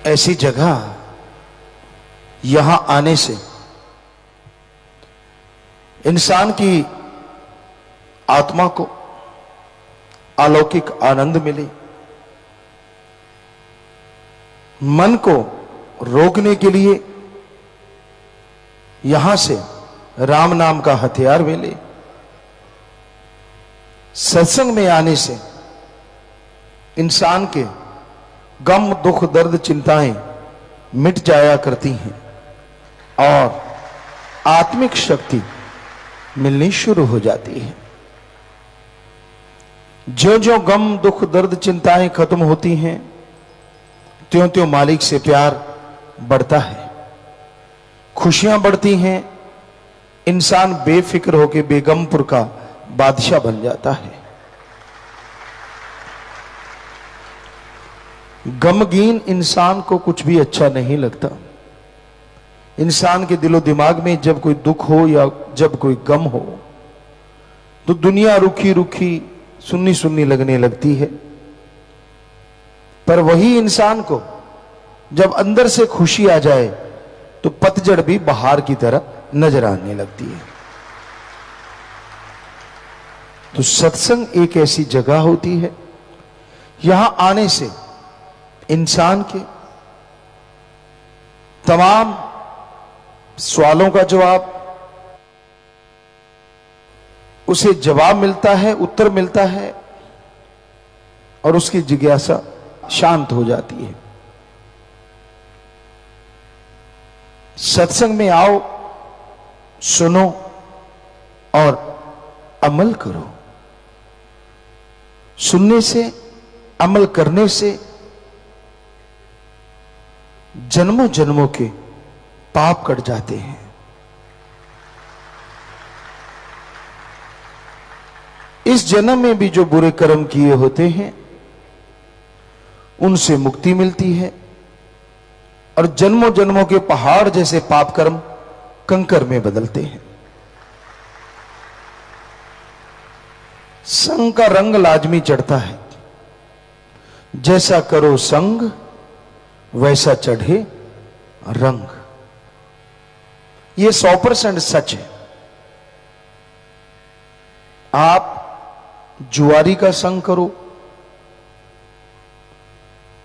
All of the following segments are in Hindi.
ऐसी जगह यहां आने से इंसान की आत्मा को अलौकिक आनंद मिले, मन को रोकने के लिए यहां से राम नाम का हथियार मिले। सत्संग में आने से इंसान के गम दुख दर्द चिंताएं मिट जाया करती हैं और आत्मिक शक्ति मिलनी शुरू हो जाती है। जो जो गम दुख दर्द चिंताएं खत्म होती हैं, त्यों त्यों मालिक से प्यार बढ़ता है, खुशियां बढ़ती हैं, इंसान बेफिक्र होकर बेगमपुर का बादशाह बन जाता है। गमगीन इंसान को कुछ भी अच्छा नहीं लगता। इंसान के दिलो दिमाग में जब कोई दुख हो या जब कोई गम हो तो दुनिया रुखी रुखी सुन्नी सुन्नी लगने लगती है। पर वही इंसान को जब अंदर से खुशी आ जाए तो पतझड़ भी बहार की तरह नजर आने लगती है। तो सत्संग एक ऐसी जगह होती है, यहां आने से इंसान के तमाम सवालों का जवाब उसे जवाब मिलता है, उत्तर मिलता है और उसकी जिज्ञासा शांत हो जाती है। सत्संग में आओ, सुनो और अमल करो। सुनने से, अमल करने से जन्मों जन्मों के पाप कट जाते हैं। इस जन्म में भी जो बुरे कर्म किए होते हैं उनसे मुक्ति मिलती है और जन्मों जन्मों के पहाड़ जैसे पाप कर्म कंकर में बदलते हैं। संग का रंग लाजमी चढ़ता है। जैसा करो संग वैसा चढ़े रंग। यह 100% सच है। आप जुआरी का संग करो,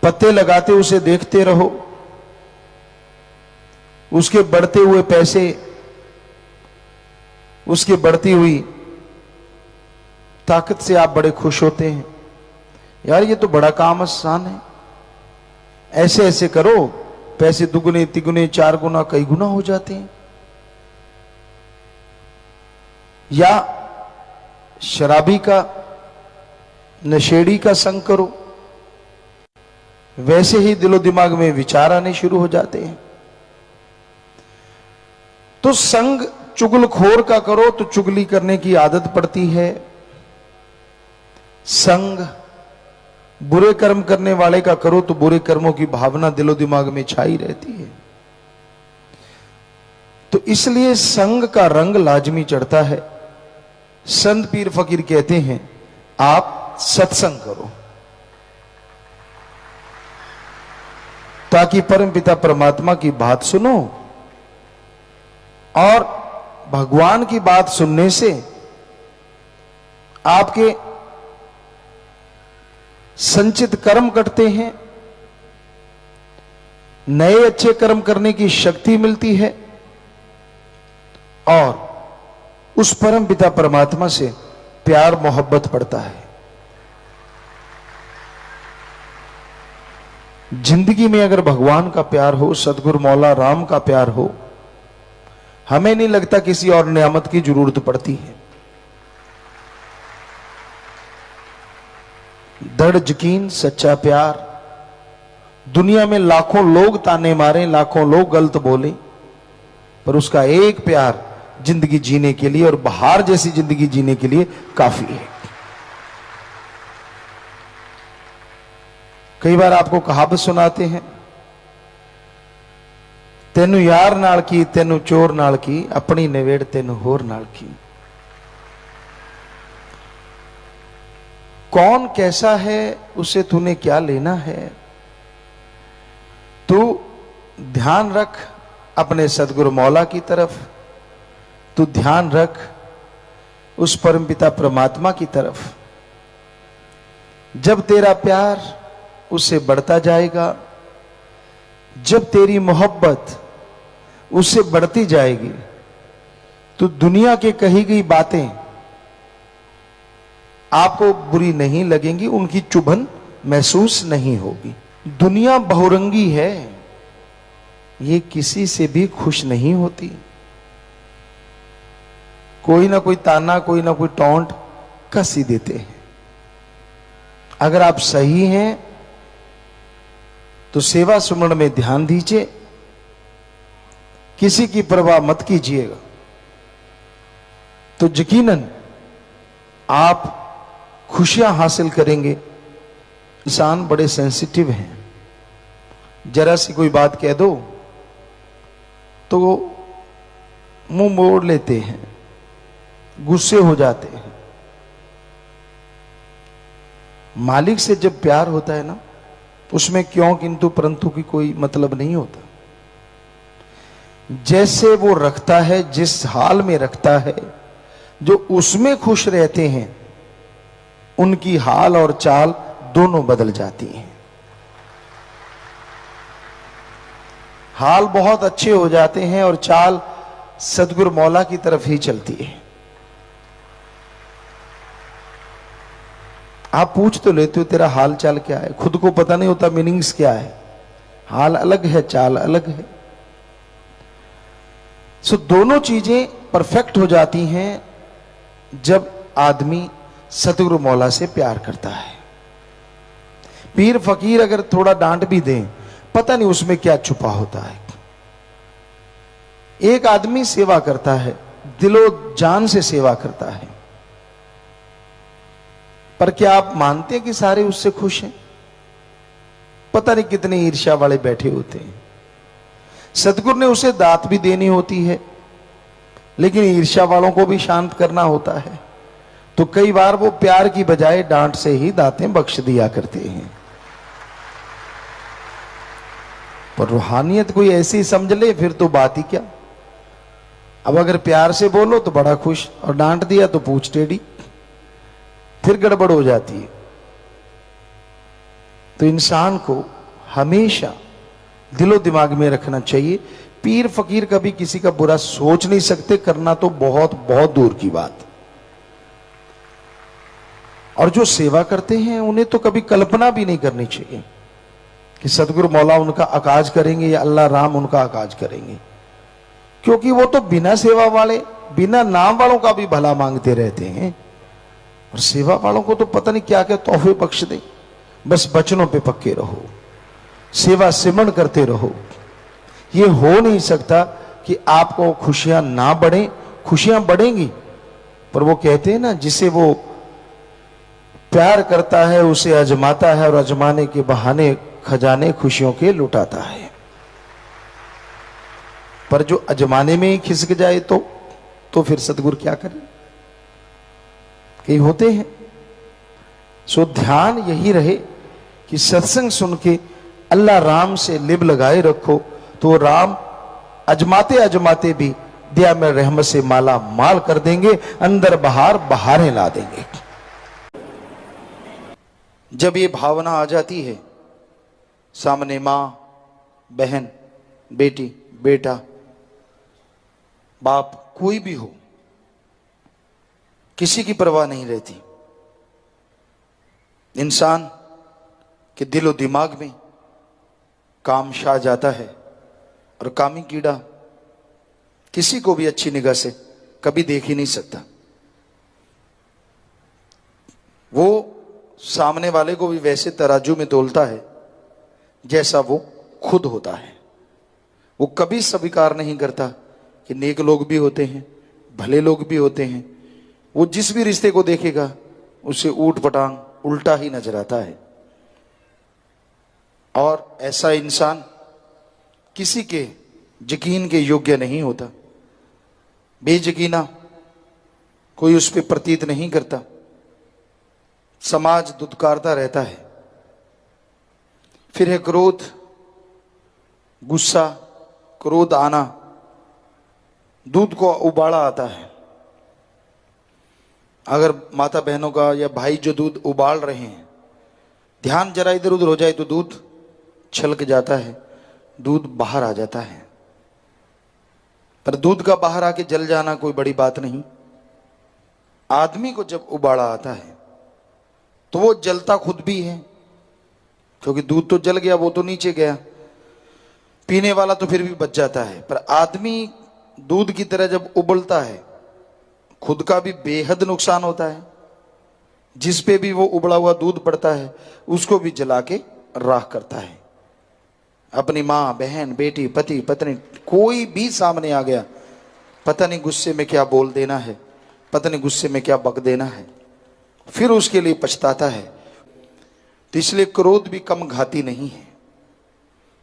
पत्ते लगाते उसे देखते रहो, उसके बढ़ते हुए पैसे, उसकी बढ़ती हुई ताकत से आप बड़े खुश होते हैं। यार ये तो बड़ा काम आसान है, ऐसे ऐसे करो, पैसे दुगुने तिगुने 4 गुना कई गुना हो जाते हैं। या शराबी का, नशेड़ी का संग करो, वैसे ही दिलो दिमाग में विचार आने शुरू हो जाते हैं। तो संग चुगलखोर का करो तो चुगली करने की आदत पड़ती है। संग बुरे कर्म करने वाले का करो तो बुरे कर्मों की भावना दिलो दिमाग में छाई रहती है। तो इसलिए संग का रंग लाजमी चढ़ता है। संत पीर फकीर कहते हैं आप सत्संग करो ताकि परमपिता परमात्मा की बात सुनो, और भगवान की बात सुनने से आपके संचित कर्म कटते हैं, नए अच्छे कर्म करने की शक्ति मिलती है और उस परम पिता परमात्मा से प्यार मोहब्बत बढ़ता है। जिंदगी में अगर भगवान का प्यार हो, सतगुरु मौला राम का प्यार हो, हमें नहीं लगता किसी और नियामत की जरूरत पड़ती है। दृढ़ यकीन, सच्चा प्यार। दुनिया में लाखों लोग ताने मारे, लाखों लोग गलत बोले, पर उसका एक प्यार जिंदगी जीने के लिए और बहार जैसी जिंदगी जीने के लिए काफी है। कई बार आपको कहावत सुनाते हैं, तेनू यार नाल की, तेनू चोर नाल की, अपनी नवेड़ तेनू होर नाल की। कौन कैसा है उससे तूने क्या लेना है। तू ध्यान रख अपने सदगुरु मौला की तरफ, तू ध्यान रख उस परमपिता परमात्मा की तरफ। जब तेरा प्यार उससे बढ़ता जाएगा, जब तेरी मोहब्बत उससे बढ़ती जाएगी, तो दुनिया के कही गई बातें आपको बुरी नहीं लगेंगी, उनकी चुभन महसूस नहीं होगी। दुनिया बहुरंगी है, ये किसी से भी खुश नहीं होती। कोई ना कोई ताना, कोई ना कोई टोंट कस ही देते हैं। अगर आप सही हैं तो सेवा सुमरण में ध्यान दीजिए, किसी की परवाह मत कीजिएगा, तो यकीनन आप खुशियां हासिल करेंगे। इंसान बड़े सेंसिटिव हैं, जरा सी कोई बात कह दो तो मुंह मोड़ लेते हैं, गुस्से हो जाते हैं। मालिक से जब प्यार होता है ना, उसमें क्यों किंतु परंतु की कोई मतलब नहीं होता। जैसे वो रखता है, जिस हाल में रखता है, जो उसमें खुश रहते हैं, उनकी हाल और चाल दोनों बदल जाती हैं। हाल बहुत अच्छे हो जाते हैं और चाल सदगुरु मौला की तरफ ही चलती है। आप पूछ तो लेते हो तेरा हाल चाल क्या है, खुद को पता नहीं होता मीनिंग्स क्या है। हाल अलग है, चाल अलग है। सो दोनों चीजें परफेक्ट हो जाती हैं जब आदमी सतगुरु मौला से प्यार करता है। पीर फकीर अगर थोड़ा डांट भी दें, पता नहीं उसमें क्या छुपा होता है। एक आदमी सेवा करता है, दिलो जान से सेवा करता है, पर क्या आप मानते हैं कि सारे उससे खुश हैं? पता नहीं कितने ईर्ष्या वाले बैठे होते हैं। सतगुरु ने उसे दात भी देनी होती है, लेकिन ईर्ष्या वालों को भी शांत करना होता है, तो कई बार वो प्यार की बजाय डांट से ही दातें बख्श दिया करते हैं। पर रूहानियत कोई ऐसी समझ ले फिर तो बात ही क्या। अब अगर प्यार से बोलो तो बड़ा खुश, और डांट दिया तो पूछ टेढ़ी, फिर गड़बड़ हो जाती है। तो इंसान को हमेशा दिलो दिमाग में रखना चाहिए, पीर फकीर कभी किसी का बुरा सोच नहीं सकते, करना तो बहुत बहुत दूर की बात। और जो सेवा करते हैं उन्हें तो कभी कल्पना भी नहीं करनी चाहिए कि सदगुरु मौला उनका आकाज करेंगे या अल्लाह राम उनका आकाज करेंगे, क्योंकि वो तो बिना सेवा वाले, बिना नाम वालों का भी भला मांगते रहते हैं, और सेवा वालों को तो पता नहीं क्या क्या तोहफे बख्श दे। बस वचनों पे पक्के रहो, सेवा सिमरण करते रहो। ये हो नहीं सकता कि आपको खुशियां ना बढ़े, खुशियां बढ़ेंगी, पर वो कहते हैं ना, जिसे वो प्यार करता है उसे अजमाता है, और अजमाने के बहाने खजाने खुशियों के लुटाता है। पर जो अजमाने में ही खिसक जाए तो फिर सतगुरु क्या करे? कई होते हैं। सो ध्यान यही रहे कि सत्संग सुन के अल्लाह राम से लिब लगाए रखो, तो राम अजमाते अजमाते भी दिया में रहमत से माला माल कर देंगे, अंदर बाहर बहारें ला देंगे। जब ये भावना आ जाती है, सामने मां, बहन, बेटी, बेटा, बाप, कोई भी हो, किसी की परवाह नहीं रहती। इंसान के दिलो दिमाग में काम छा जाता है, और कामी कीड़ा किसी को भी अच्छी निगाह से कभी देख ही नहीं सकता। वो सामने वाले को भी वैसे तराजू में तोलता है जैसा वो खुद होता है। वो कभी स्वीकार नहीं करता कि नेक लोग भी होते हैं, भले लोग भी होते हैं। वो जिस भी रिश्ते को देखेगा उसे ऊट पटांग उल्टा ही नजर आता है, और ऐसा इंसान किसी के यकीन के योग्य नहीं होता। बेयकीना कोई उस पर प्रतीत नहीं करता, समाज दुत्कारता रहता है। फिर है क्रोध, गुस्सा, क्रोध आना, दूध को उबाला आता है। अगर माता बहनों का या भाई जो दूध उबाल रहे हैं, ध्यान जरा इधर उधर हो जाए तो दूध छलक जाता है, दूध बाहर आ जाता है। पर दूध का बाहर आके जल जाना कोई बड़ी बात नहीं। आदमी को जब उबाला आता है तो वो जलता खुद भी है, क्योंकि दूध तो जल गया, वो तो नीचे गया, पीने वाला तो फिर भी बच जाता है। पर आदमी दूध की तरह जब उबलता है, खुद का भी बेहद नुकसान होता है। जिस पे भी वो उबला हुआ दूध पड़ता है उसको भी जला के राख करता है। अपनी माँ, बहन, बेटी, पति, पत्नी, कोई भी सामने आ गया, पता नहीं गुस्से में क्या बोल देना है, पता नहीं गुस्से में क्या बक देना है, फिर उसके लिए पछताता है। तो इसलिए क्रोध भी कम घाती नहीं है।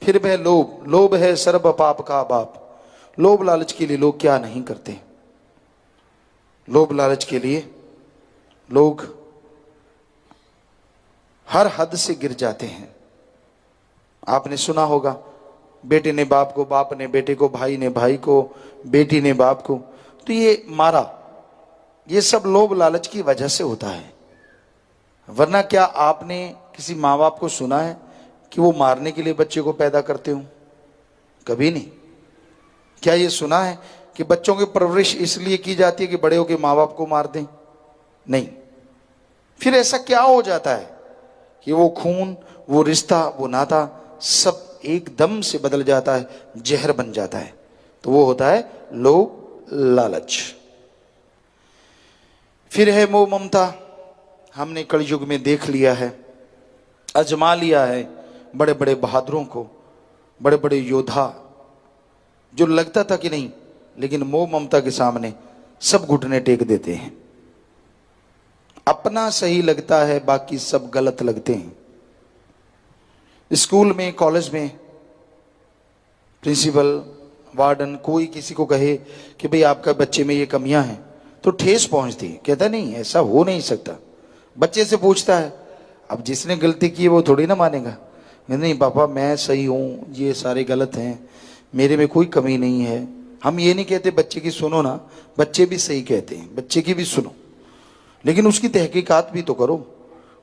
फिर वह लोभ, लोभ है सर्व पाप का बाप। लोभ लालच के लिए लोग क्या नहीं करते। लोभ लालच के लिए लोग हर हद से गिर जाते हैं। आपने सुना होगा, बेटे ने बाप को, बाप ने बेटे को, भाई ने भाई को, बेटी ने बाप को, तो ये मारा, ये सब लोभ लालच की वजह से होता है। वरना क्या आपने किसी माँ बाप को सुना है कि वो मारने के लिए बच्चे को पैदा करते हो? कभी नहीं। क्या ये सुना है कि बच्चों की परवरिश इसलिए की जाती है कि बड़े होकर माँ बाप को मार दें? नहीं। फिर ऐसा क्या हो जाता है कि वो खून, वो रिश्ता, वो नाता सब एकदम से बदल जाता है, जहर बन जाता है। तो वो होता है लोभ लालच। फिर है मोह ममता। हमने कलयुग में देख लिया है, अजमा लिया है बड़े बड़े बहादुरों को, बड़े बड़े योद्धा, जो लगता था कि नहीं, लेकिन मोह ममता के सामने सब घुटने टेक देते हैं। अपना सही लगता है, बाकी सब गलत लगते हैं। स्कूल में, कॉलेज में प्रिंसिपल, वार्डन कोई किसी को कहे कि भाई आपका बच्चे में ये कमियां हैं, तो ठेस पहुंचती है। कहता नहीं, ऐसा हो नहीं सकता। बच्चे से पूछता है, अब जिसने गलती की है वो थोड़ी ना मानेगा। नहीं पापा, मैं सही हूं, ये सारे गलत हैं, मेरे में कोई कमी नहीं है। हम ये नहीं कहते बच्चे की सुनो ना, बच्चे भी सही कहते हैं, बच्चे की भी सुनो, लेकिन उसकी तहकीकात भी तो करो।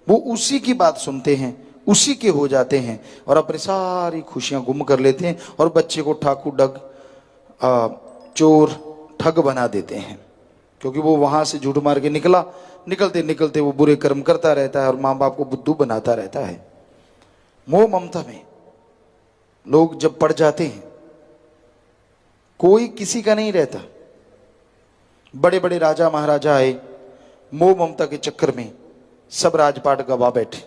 वो उसी की बात सुनते हैं, उसी के हो जाते हैं और अपनी सारी खुशियां गुम कर लेते हैं और बच्चे को ठाकुर डग, चोर, ठग बना देते हैं। क्योंकि वो वहां से झूठ मार के निकला, निकलते निकलते वो बुरे कर्म करता रहता है और माँ बाप को बुद्धू बनाता रहता है। मोह ममता में लोग जब पड़ जाते हैं, कोई किसी का नहीं रहता। बड़े बड़े राजा महाराजा आए, मोह ममता के चक्कर में सब राजपाट गवा बैठे।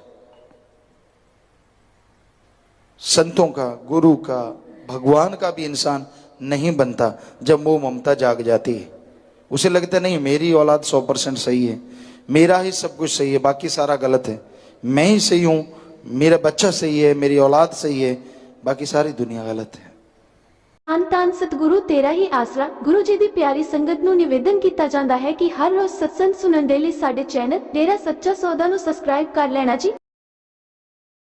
संतों का, गुरु का, भगवान का भी इंसान नहीं बनता जब मोह ममता जाग जाती है। उसे लगता नहीं मेरी औलाद 100% सही है, मेरा ही सब कुछ सही है, बाकी सारा गलत है, मैं ही सही हूं, मेरा बच्चा सही है, मेरी औलाद सही है, बाकी सारी दुनिया गलत है। ਧੰਨ ਸਤਿਗੁਰੂ ਤੇਰਾ ਹੀ ਆਸਰਾ। ਗੁਰੂ ਜੀ ਦੀ ਪਿਆਰੀ ਸੰਗਤ ਨੂੰ ਨਿਵੇਦਨ ਕੀਤਾ ਜਾਂਦਾ ਹੈ ਕਿ ਹਰ ਰੋਜ਼ ਸਤਸੰਗ ਸੁਣਨ ਦੇ ਲਈ ਸਾਡੇ ਚੈਨਲ ਡੇਰਾ ਸੱਚਾ ਸੌਦਾ ਨੂੰ ਸਬਸਕ੍ਰਾਈਬ ਕਰ ਲੈਣਾ ਜੀ।